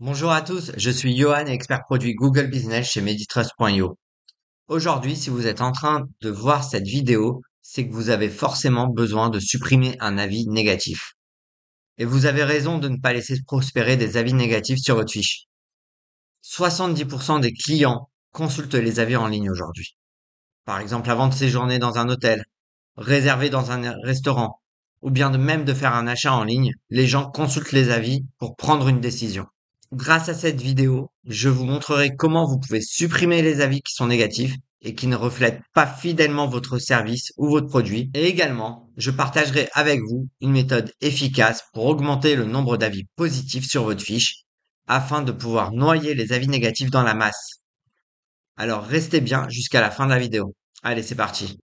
Bonjour à tous, je suis Johan, expert produit Google Business chez Meditrust.io. Aujourd'hui, si vous êtes en train de voir cette vidéo, c'est que vous avez forcément besoin de supprimer un avis négatif. Et vous avez raison de ne pas laisser prospérer des avis négatifs sur votre fiche. 70% des clients consultent les avis en ligne aujourd'hui. Par exemple, avant de séjourner dans un hôtel, réserver dans un restaurant, ou bien même de faire un achat en ligne, les gens consultent les avis pour prendre une décision. Grâce à cette vidéo, je vous montrerai comment vous pouvez supprimer les avis qui sont négatifs et qui ne reflètent pas fidèlement votre service ou votre produit. Et également, je partagerai avec vous une méthode efficace pour augmenter le nombre d'avis positifs sur votre fiche afin de pouvoir noyer les avis négatifs dans la masse. Alors restez bien jusqu'à la fin de la vidéo. Allez, c'est parti.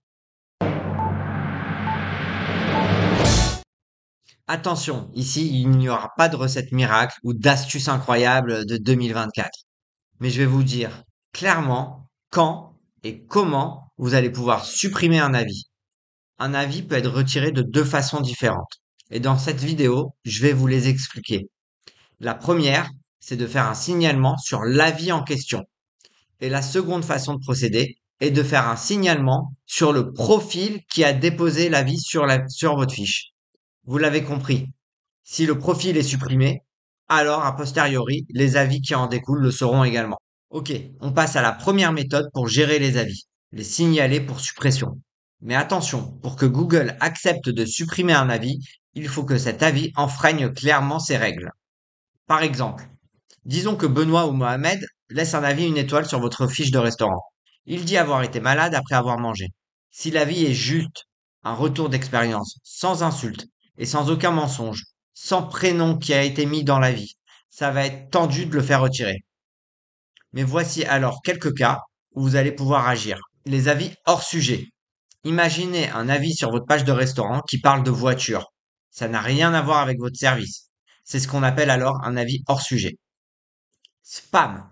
Attention, ici, il n'y aura pas de recette miracle ou d'astuce incroyable de 2024. Mais je vais vous dire clairement quand et comment vous allez pouvoir supprimer un avis. Un avis peut être retiré de deux façons différentes. Et dans cette vidéo, je vais vous les expliquer. La première, c'est de faire un signalement sur l'avis en question. Et la seconde façon de procéder est de faire un signalement sur le profil qui a déposé l'avis sur votre fiche. Vous l'avez compris. Si le profil est supprimé, alors a posteriori, les avis qui en découlent le seront également. Ok, on passe à la première méthode pour gérer les avis, les signaler pour suppression. Mais attention, pour que Google accepte de supprimer un avis, il faut que cet avis enfreigne clairement ses règles. Par exemple, disons que Benoît ou Mohamed laisse un avis une étoile sur votre fiche de restaurant. Il dit avoir été malade après avoir mangé. Si l'avis est juste un retour d'expérience, sans insulte et sans aucun mensonge, sans prénom qui a été mis dans l'avis, ça va être tendu de le faire retirer. Mais voici alors quelques cas où vous allez pouvoir agir. Les avis hors sujet. Imaginez un avis sur votre page de restaurant qui parle de voiture. Ça n'a rien à voir avec votre service. C'est ce qu'on appelle alors un avis hors sujet. Spam.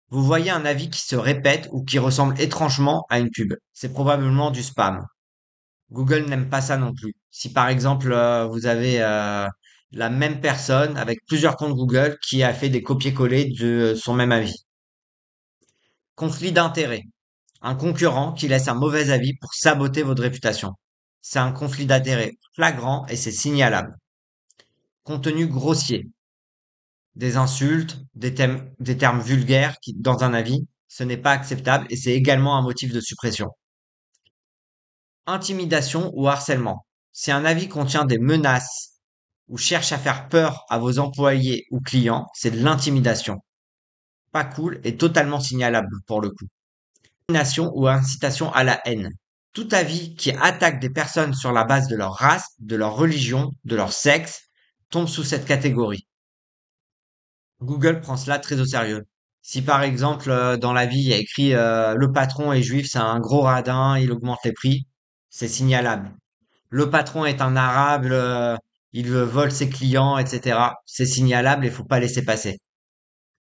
Vous voyez un avis qui se répète ou qui ressemble étrangement à une pub. C'est probablement du spam. Google n'aime pas ça non plus. Si par exemple vous avez la même personne avec plusieurs comptes Google qui a fait des copier-coller de son même avis. Conflit d'intérêts. Un concurrent qui laisse un mauvais avis pour saboter votre réputation. C'est un conflit d'intérêts flagrant et c'est signalable. Contenu grossier. Des insultes, des termes vulgaires dans un avis, ce n'est pas acceptable et c'est également un motif de suppression. Intimidation ou harcèlement. Si un avis contient des menaces ou cherche à faire peur à vos employés ou clients, c'est de l'intimidation. Pas cool et totalement signalable pour le coup. Discrimination ou incitation à la haine. Tout avis qui attaque des personnes sur la base de leur race, de leur religion, de leur sexe, tombe sous cette catégorie. Google prend cela très au sérieux. Si par exemple dans l'avis il y a écrit le patron est juif, c'est un gros radin, il augmente les prix, c'est signalable. Le patron est un arabe, il vole ses clients, etc. C'est signalable et faut pas laisser passer.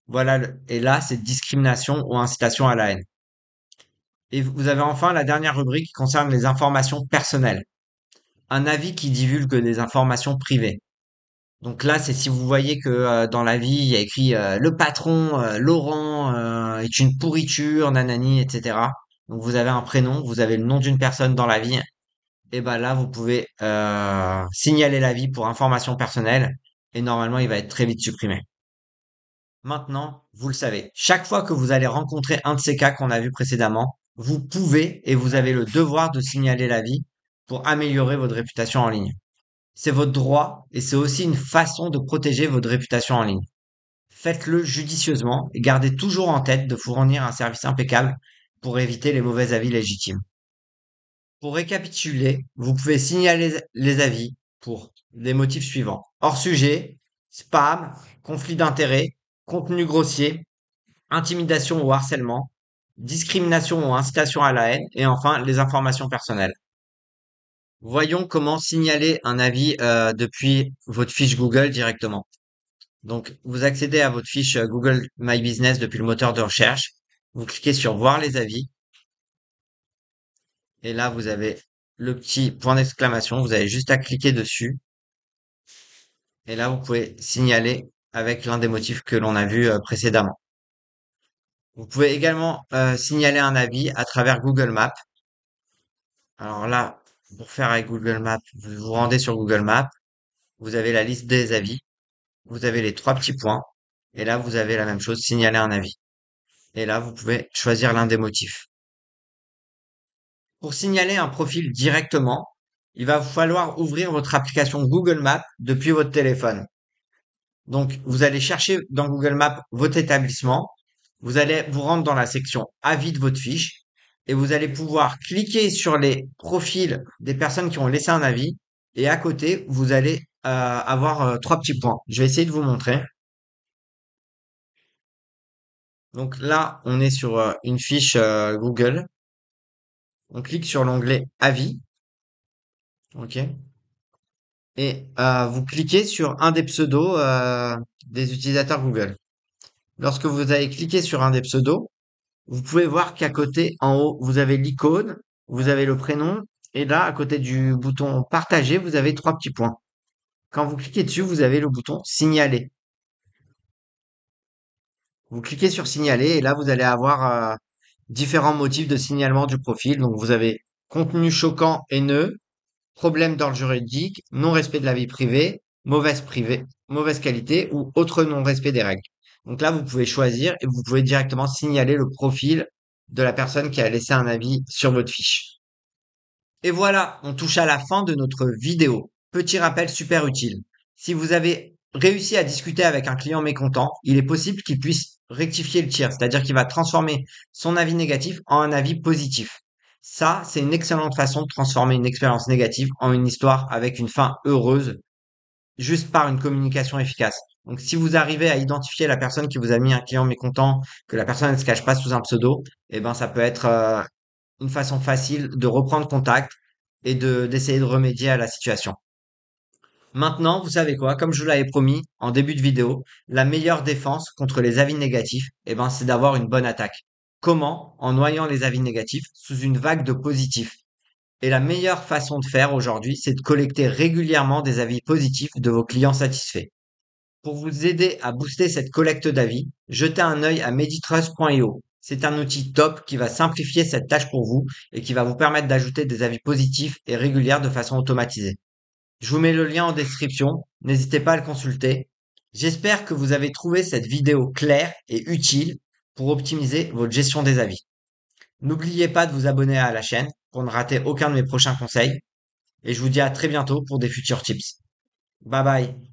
Voilà, et là c'est discrimination ou incitation à la haine. Et vous avez enfin la dernière rubrique qui concerne les informations personnelles. Un avis qui divulgue des informations privées. Donc là, c'est si vous voyez que dans l'avis, il y a écrit le patron, Laurent, est une pourriture, nanani, etc. Donc vous avez un prénom, vous avez le nom d'une personne dans l'avis, et ben là, vous pouvez signaler l'avis pour information personnelle, et normalement, il va être très vite supprimé. Maintenant, vous le savez, chaque fois que vous allez rencontrer un de ces cas qu'on a vu précédemment, vous pouvez et vous avez le devoir de signaler l'avis pour améliorer votre réputation en ligne. C'est votre droit et c'est aussi une façon de protéger votre réputation en ligne. Faites-le judicieusement et gardez toujours en tête de fournir un service impeccable pour éviter les mauvais avis légitimes. Pour récapituler, vous pouvez signaler les avis pour les motifs suivants. Hors sujet, spam, conflit d'intérêts, contenu grossier, intimidation ou harcèlement, discrimination ou incitation à la haine et enfin les informations personnelles. Voyons comment signaler un avis depuis votre fiche Google directement. Donc, vous accédez à votre fiche Google My Business depuis le moteur de recherche. Vous cliquez sur Voir les avis. Et là, vous avez le petit point d'exclamation. Vous avez juste à cliquer dessus. Et là, vous pouvez signaler avec l'un des motifs que l'on a vu précédemment. Vous pouvez également signaler un avis à travers Google Maps. Alors là, pour faire avec Google Maps, vous vous rendez sur Google Maps, vous avez la liste des avis, vous avez les trois petits points, et là, vous avez la même chose, signaler un avis. Et là, vous pouvez choisir l'un des motifs. Pour signaler un profil directement, il va vous falloir ouvrir votre application Google Maps depuis votre téléphone. Donc, vous allez chercher dans Google Maps votre établissement, vous allez vous rendre dans la section avis de votre fiche et vous allez pouvoir cliquer sur les profils des personnes qui ont laissé un avis et à côté, vous allez avoir trois petits points. Je vais essayer de vous montrer. Donc là, on est sur une fiche Google. On clique sur l'onglet avis, ok? Et vous cliquez sur un des pseudos des utilisateurs Google. Lorsque vous avez cliqué sur un des pseudos, vous pouvez voir qu'à côté, en haut, vous avez l'icône, vous avez le prénom, et là, à côté du bouton partager, vous avez trois petits points. Quand vous cliquez dessus, vous avez le bouton signaler. Vous cliquez sur signaler, et là, vous allez avoir différents motifs de signalement du profil. Donc, vous avez contenu choquant, haineux, problème d'ordre juridique, non-respect de la vie privée, mauvaise qualité ou autre non-respect des règles. Donc là, vous pouvez choisir et vous pouvez directement signaler le profil de la personne qui a laissé un avis sur votre fiche. Et voilà, on touche à la fin de notre vidéo. Petit rappel super utile. Si vous avez réussi à discuter avec un client mécontent, il est possible qu'il puisse rectifier le tir, c'est-à-dire qu'il va transformer son avis négatif en un avis positif. Ça, c'est une excellente façon de transformer une expérience négative en une histoire avec une fin heureuse, juste par une communication efficace. Donc, si vous arrivez à identifier la personne qui vous a mis un client mécontent, que la personne ne se cache pas sous un pseudo, eh ben, ça peut être une façon facile de reprendre contact et d'essayer de remédier à la situation. Maintenant, vous savez quoi? Comme je vous l'avais promis en début de vidéo, la meilleure défense contre les avis négatifs, eh ben, c'est d'avoir une bonne attaque. Comment? En noyant les avis négatifs sous une vague de positifs. Et la meilleure façon de faire aujourd'hui, c'est de collecter régulièrement des avis positifs de vos clients satisfaits. Pour vous aider à booster cette collecte d'avis, jetez un œil à Meditrust.io. C'est un outil top qui va simplifier cette tâche pour vous et qui va vous permettre d'ajouter des avis positifs et réguliers de façon automatisée. Je vous mets le lien en description, n'hésitez pas à le consulter. J'espère que vous avez trouvé cette vidéo claire et utile pour optimiser votre gestion des avis. N'oubliez pas de vous abonner à la chaîne pour ne rater aucun de mes prochains conseils et je vous dis à très bientôt pour des futurs tips. Bye bye.